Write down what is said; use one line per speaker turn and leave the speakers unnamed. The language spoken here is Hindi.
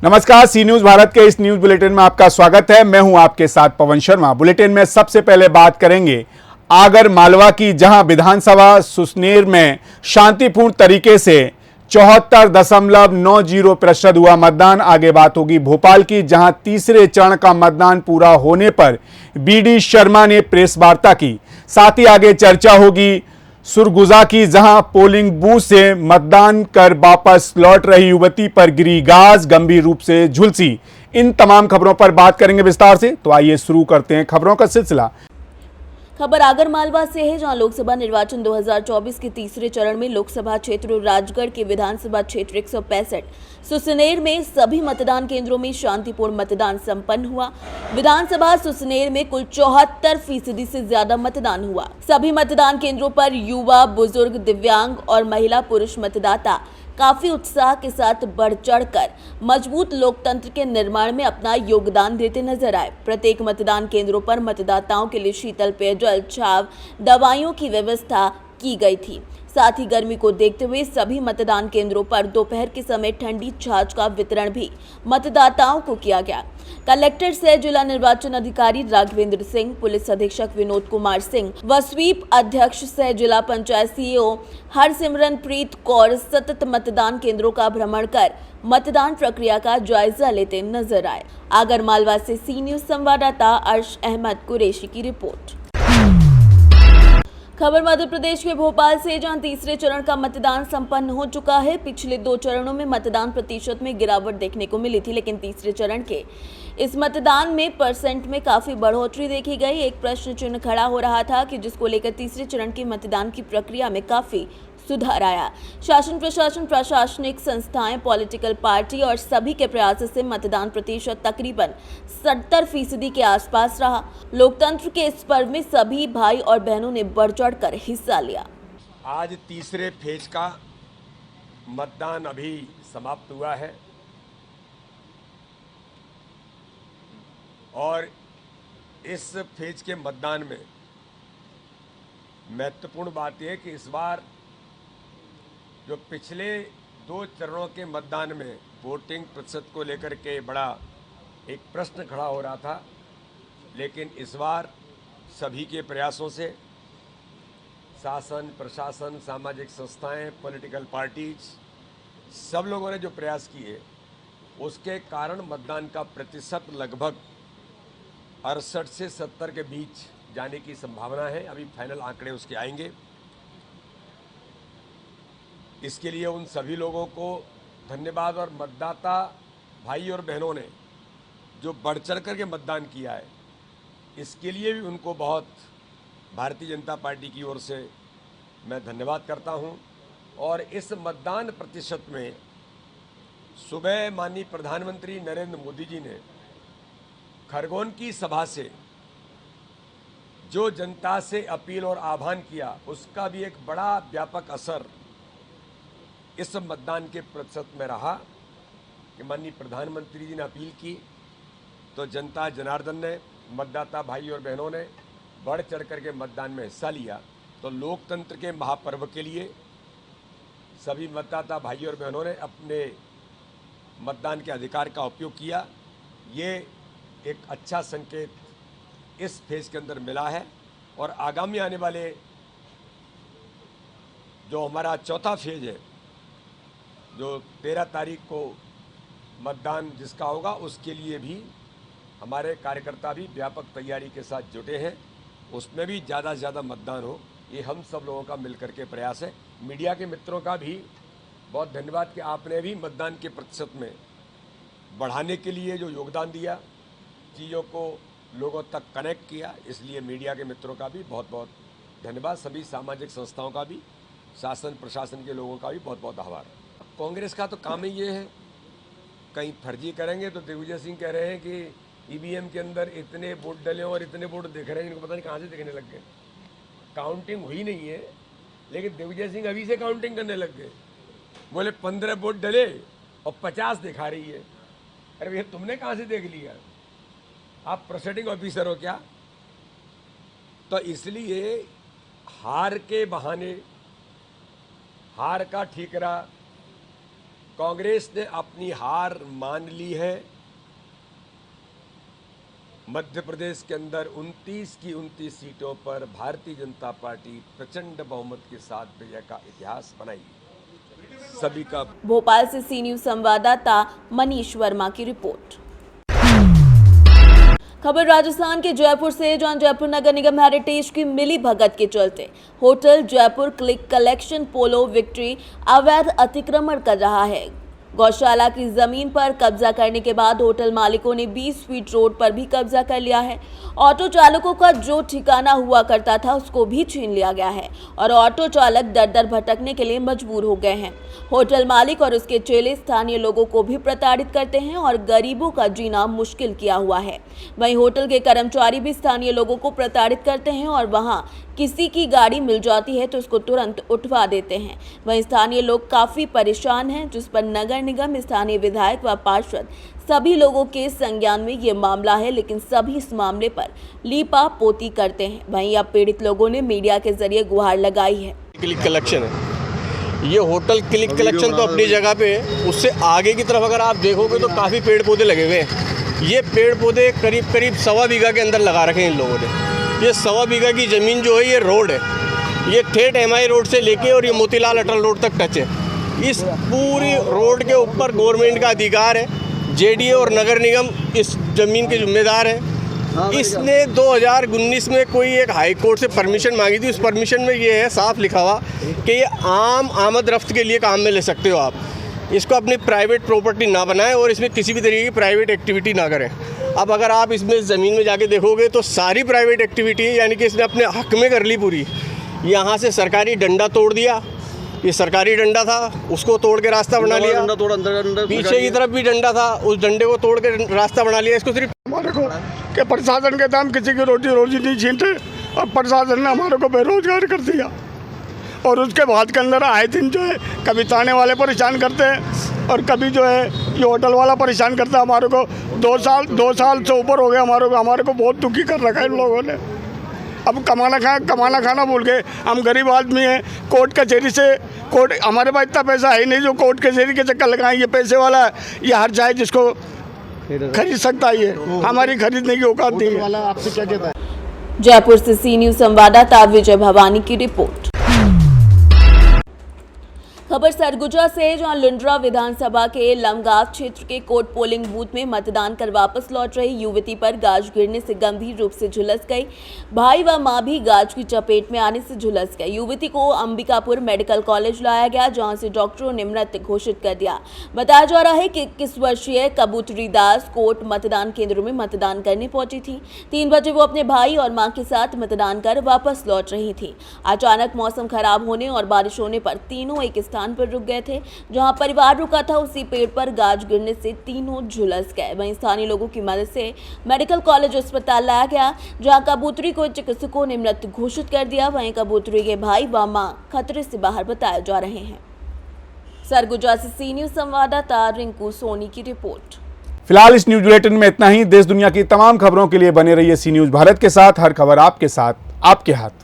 नमस्कार, सी न्यूज भारत के इस न्यूज बुलेटिन में आपका स्वागत है। मैं हूं आपके साथ पवन शर्मा। बुलेटिन में सबसे पहले बात करेंगे आगर मालवा की, जहां विधानसभा सुसनेर में शांतिपूर्ण तरीके से 74.90% हुआ मतदान। आगे बात होगी भोपाल की, जहां तीसरे चरण का मतदान पूरा होने पर बीडी शर्मा ने प्रेस वार्ता की। साथ ही आगे चर्चा होगी सुरगुजा की, जहां पोलिंग बूथ से मतदान कर वापस लौट रही युवती पर गिरी गाज, गंभीर रूप से झुलसी। इन तमाम खबरों पर बात करेंगे विस्तार से। तो आइए शुरू करते हैं खबरों का सिलसिला।
खबर आगर मालवा से है, जहां लोकसभा निर्वाचन 2024 के तीसरे चरण में लोकसभा क्षेत्र राजगढ़ के विधानसभा क्षेत्र 165 सुसनेर में सभी मतदान केंद्रों में शांतिपूर्ण मतदान संपन्न हुआ। विधानसभा सुसनेर में कुल 74% से ज्यादा मतदान हुआ। सभी मतदान केंद्रों पर युवा, बुजुर्ग, दिव्यांग और महिला पुरुष मतदाता काफी उत्साह के साथ बढ़ चढ़कर मजबूत लोकतंत्र के निर्माण में अपना योगदान देते नजर आए। प्रत्येक मतदान केंद्रों पर मतदाताओं के लिए शीतल पेयजल, छाव, दवाइयों की व्यवस्था की गई थी। साथ ही गर्मी को देखते हुए सभी मतदान केंद्रों पर दोपहर के समय ठंडी छाछ का वितरण भी मतदाताओं को किया गया। कलेक्टर सह जिला निर्वाचन अधिकारी राघवेंद्र सिंह, पुलिस अधीक्षक विनोद कुमार सिंह व स्वीप अध्यक्ष सह जिला पंचायत सीईओ हरसिमरनप्रीत कौर सतत मतदान केंद्रों का भ्रमण कर मतदान प्रक्रिया का जायजा लेते नजर आए। आगर मालवा से सी न्यूज संवाददाता अर्श अहमद कुरैशी की रिपोर्ट। खबर मध्य प्रदेश के भोपाल से, जहां तीसरे चरण का मतदान संपन्न हो चुका है। पिछले 2 चरणों में मतदान प्रतिशत में गिरावट देखने को मिली थी, लेकिन तीसरे चरण के इस मतदान में परसेंट में काफी बढ़ोतरी देखी गई। एक प्रश्न चिन्ह खड़ा हो रहा था कि जिसको लेकर तीसरे चरण के मतदान की प्रक्रिया में काफी सुधार आया। शासन प्रशासन, प्रशासनिक संस्थाएं, पॉलिटिकल पार्टी और सभी के प्रयास से मतदान प्रतिशत तकरीबन 70% के आसपास रहा। लोकतंत्र के इस पर्व में सभी भाई और बहनों ने बढ़ चढ़कर हिस्सा लिया।
आज तीसरे फेज का मतदान अभी समाप्त हुआ है और इस फेज के मतदान में महत्वपूर्ण बात यह है कि इस बार जो पिछले 2 चरणों के मतदान में वोटिंग प्रतिशत को लेकर के बड़ा एक प्रश्न खड़ा हो रहा था, लेकिन इस बार सभी के प्रयासों से शासन, प्रशासन, सामाजिक संस्थाएं, पॉलिटिकल पार्टीज, सब लोगों ने जो प्रयास किए उसके कारण मतदान का प्रतिशत लगभग 68 से 70 के बीच जाने की संभावना है। अभी फाइनल आंकड़े उसके आएंगे। इसके लिए उन सभी लोगों को धन्यवाद, और मतदाता भाई और बहनों ने जो बढ़ चढ़ करके मतदान किया है इसके लिए भी उनको बहुत भारतीय जनता पार्टी की ओर से मैं धन्यवाद करता हूं। और इस मतदान प्रतिशत में सुबह माननीय प्रधानमंत्री नरेंद्र मोदी जी ने खरगोन की सभा से जो जनता से अपील और आह्वान किया उसका भी एक बड़ा व्यापक असर इस मतदान के प्रतिशत में रहा कि माननीय प्रधानमंत्री जी ने अपील की तो जनता जनार्दन ने, मतदाता भाई और बहनों ने बढ़ चढ़ करके मतदान में हिस्सा लिया। तो लोकतंत्र के महापर्व के लिए सभी मतदाता भाई और बहनों ने अपने मतदान के अधिकार का उपयोग किया। ये एक अच्छा संकेत इस फेज के अंदर मिला है और आगामी आने वाले जो हमारा चौथा फेज है, जो 13 तारीख को मतदान जिसका होगा, उसके लिए भी हमारे कार्यकर्ता भी व्यापक तैयारी के साथ जुटे हैं। उसमें भी ज़्यादा से ज़्यादा मतदान हो, ये हम सब लोगों का मिलकर के प्रयास है। मीडिया के मित्रों का भी बहुत धन्यवाद कि आपने भी मतदान के प्रतिशत में बढ़ाने के लिए जो योगदान दिया, चीज़ों को लोगों तक कनेक्ट किया, इसलिए मीडिया के मित्रों का भी बहुत बहुत धन्यवाद। सभी सामाजिक संस्थाओं का भी, शासन प्रशासन के लोगों का भी बहुत बहुत आभार। कांग्रेस का तो काम ही ये है, कहीं फर्जी करेंगे तो दिग्विजय सिंह कह रहे हैं कि ईवीएम के अंदर इतने वोट डले और इतने वोट दिख रहे हैं, इनको पता नहीं कहाँ से दिखने लग गए। काउंटिंग हुई नहीं है, लेकिन दिग्विजय सिंह अभी से काउंटिंग करने लग गए। बोले 15 वोट डले और 50 दिखा रही है। अरे भैया, तुमने कहाँ से देख लिया? आप प्रोसाइडिंग ऑफिसर हो क्या? तो इसलिए हार के बहाने, हार का ठीकरा कांग्रेस ने अपनी हार मान ली है। मध्य प्रदेश के अंदर 29 की 29 सीटों पर भारतीय जनता पार्टी प्रचंड बहुमत के साथ विजय का इतिहास बनाएगी। सभी का
भोपाल से सी न्यूज संवाददाता मनीष वर्मा की रिपोर्ट। खबर राजस्थान के जयपुर से, जहां जयपुर नगर निगम हेरिटेज की मिली भगत के चलते होटल जयपुर क्लिक कलेक्शन पोलो विक्ट्री अवैध अतिक्रमण कर रहा है। गौशाला की जमीन पर कब्जा करने के बाद होटल मालिकों ने 20 फीट रोड पर भी कब्जा कर लिया है। ऑटो चालकों का जो ठिकाना हुआ करता था उसको भी छीन लिया गया है और ऑटो चालक दर दर भटकने के लिए मजबूर हो गए हैं। होटल मालिक और उसके चेले स्थानीय लोगों को भी प्रताड़ित करते हैं और गरीबों का जीना मुश्किल किया हुआ है। वहीं होटल के कर्मचारी भी स्थानीय लोगों को प्रताड़ित करते हैं और वहां किसी की गाड़ी मिल जाती है तो उसको तुरंत उठवा देते हैं। वहीं स्थानीय लोग काफी परेशान हैं, जिस पर नगर निगम, स्थानीय विधायक व पार्षद सभी लोगों के संज्ञान में ये मामला है, लेकिन सभी इस मामले पर लीपा पोती करते हैं। वहीं अब पीड़ित लोगों ने मीडिया के जरिए गुहार लगाई है।
क्लिक कलेक्शन है, ये होटल क्लिक कलेक्शन तो अपनी जगह पे है। उससे आगे की तरफ अगर आप देखोगे तो काफ़ी पेड़ पौधे लगे हुए हैं। ये पेड़ पौधे करीब 1.25 बीघा के अंदर लगा रखे हैं इन लोगों ने। ये 1.25 बीघा की ज़मीन जो है ये रोड है, ये ठेठ MI रोड से लेके और ये मोतीलाल अटल रोड तक टच है। इस पूरी रोड के ऊपर गवर्नमेंट का अधिकार है। JDA और नगर निगम इस ज़मीन के जिम्मेदार हैं। इसने 2019 में कोई एक हाई कोर्ट से परमिशन मांगी थी। उस परमिशन में ये है साफ लिखा हुआ कि ये आम आमद रफ्त के लिए काम में ले सकते हो आप। इसको अपनी प्राइवेट प्रॉपर्टी ना बनाएं और इसमें किसी भी तरीके की प्राइवेट एक्टिविटी ना करें। अब अगर आप इसमें ज़मीन में जाके देखोगे तो सारी प्राइवेट एक्टिविटी है, यानी कि इसने अपने हक में कर ली पूरी। यहाँ से सरकारी डंडा तोड़ दिया, ये सरकारी डंडा था, उसको तोड़ के रास्ता बना लिया। डंडा तोड़ अंदर पीछे की तरफ भी डंडा था, उस डंडे को तोड़ के रास्ता बना लिया। इसको सिर्फ
हमारे को कि प्रशासन के दाम किसी की रोजी नहीं छीनते और प्रशासन ने हमारे को बेरोजगार कर दिया। और उसके बाद के अंदर आए दिन जो है कभी थाने वाले परेशान करते हैं और कभी जो है ये होटल वाला परेशान करता है। हमारे को 2 साल से ऊपर हो गया हमारे को बहुत दुखी कर रखा है इन लोगों ने। अब कमाना खाना भूल गए। हम गरीब आदमी हैं, कोर्ट कचहरी से हमारे पास इतना पैसा है ही नहीं जो कोर्ट कचहरी के चक्कर लगाएं। ये पैसे वाला है, ये हर चाहे जिसको खरीद सकता है, ये हमारी खरीदने की औकात नहीं है। आपसे क्या कहता है?
जयपुर से सी न्यूज संवाददाता विजय भवानी की रिपोर्ट। खबर सरगुजा से, जहां लुंड्रा विधानसभा के लमगांव क्षेत्र के कोट पोलिंग बूथ में मतदान कर वापस लौट रही युवती पर गाज गिरने से गंभीर रूप से झुलस गई। भाई व मां भी गाज की चपेट में आने से झुलस गए। युवती को अंबिकापुर मेडिकल कॉलेज लाया गया, जहां से डॉक्टरों ने मृत घोषित कर दिया। बताया जा रहा है कि 21 वर्षीय कबूतरी दास कोट मतदान केंद्र में मतदान करने पहुंची थी। 3 बजे वो अपने भाई और मां के साथ मतदान कर वापस लौट रही थी। अचानक मौसम खराब होने और बारिश होने पर तीनों एक स्थान पर रुक गए थे। जहां परिवार रुका था उसी पेड़ पर गाज गिरने से तीनों झुलस गए। वहीं स्थानीय लोगों की मदद से मेडिकल कॉलेज अस्पताल लाया गया, जहां कबूतरी को चिकित्सकों ने मृत घोषित कर दिया। वहीं कबूतरी के भाई व मां खतरे से बाहर बताए जा रहे हैं। सरगुजा से सी न्यूज संवाददाता रिंकू सोनी की रिपोर्ट।
फिलहाल इस न्यूज बुलेटिन में इतना ही। देश दुनिया की तमाम खबरों के लिए बने रहिए सी न्यूज भारत के साथ। हर खबर आपके साथ, आपके हाथ।